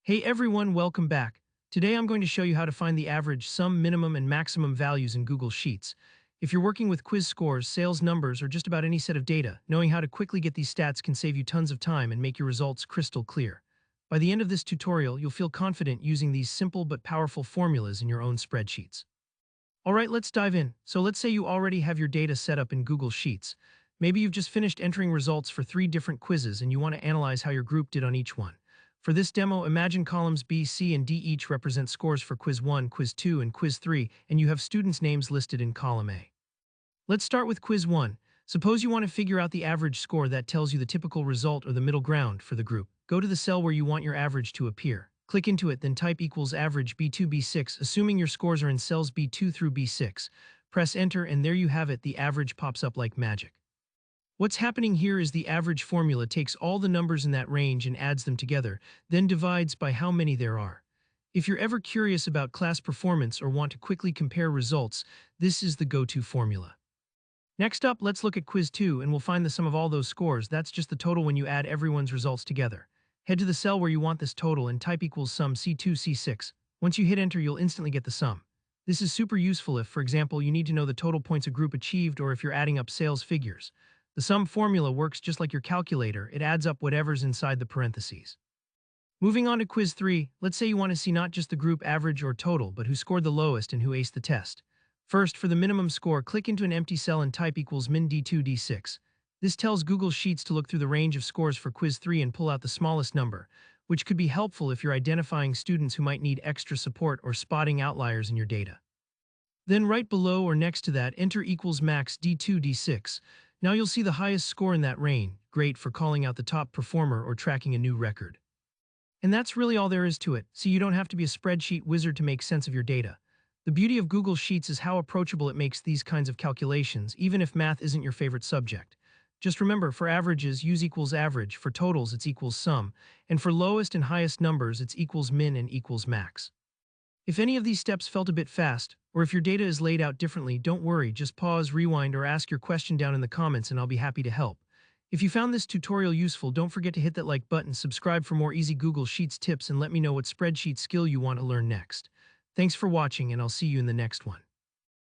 Hey everyone, welcome back. Today I'm going to show you how to find the average, sum, minimum, and maximum values in Google Sheets. If you're working with quiz scores, sales numbers, or just about any set of data, knowing how to quickly get these stats can save you tons of time and make your results crystal clear. By the end of this tutorial, you'll feel confident using these simple but powerful formulas in your own spreadsheets. Alright, let's dive in. So let's say you already have your data set up in Google Sheets. Maybe you've just finished entering results for 3 different quizzes and you want to analyze how your group did on each one. For this demo, imagine columns B, C, and D each represent scores for Quiz 1, Quiz 2, and Quiz 3, and you have students' names listed in column A. Let's start with Quiz 1. Suppose you want to figure out the average score that tells you the typical result or the middle ground for the group. Go to the cell where you want your average to appear. Click into it, then type equals average B2, B6, assuming your scores are in cells B2 through B6. Press enter, and there you have it, the average pops up like magic. What's happening here is the average formula takes all the numbers in that range and adds them together, then divides by how many there are. If you're ever curious about class performance or want to quickly compare results, this is the go-to formula. Next up, let's look at Quiz 2 and we'll find the sum of all those scores. That's just the total when you add everyone's results together. Head to the cell where you want this total and type equals sum C2, C6. Once you hit enter, you'll instantly get the sum. This is super useful if, for example, you need to know the total points a group achieved or if you're adding up sales figures. The sum formula works just like your calculator. It adds up whatever's inside the parentheses. Moving on to Quiz 3, let's say you want to see not just the group average or total, but who scored the lowest and who aced the test. First, for the minimum score, click into an empty cell and type equals min D2, D6. This tells Google Sheets to look through the range of scores for Quiz 3 and pull out the smallest number, which could be helpful if you're identifying students who might need extra support or spotting outliers in your data. Then right below or next to that, enter equals max D2, D6. Now you'll see the highest score in that range, great for calling out the top performer or tracking a new record. And that's really all there is to it, so you don't have to be a spreadsheet wizard to make sense of your data. The beauty of Google Sheets is how approachable it makes these kinds of calculations, even if math isn't your favorite subject. Just remember, for averages, use equals average, for totals, it's equals sum, and for lowest and highest numbers, it's equals min and equals max. If any of these steps felt a bit fast, or if your data is laid out differently, don't worry, just pause, rewind, or ask your question down in the comments and I'll be happy to help. If you found this tutorial useful, don't forget to hit that like button, subscribe for more easy Google Sheets tips, and let me know what spreadsheet skill you want to learn next. Thanks for watching, and I'll see you in the next one.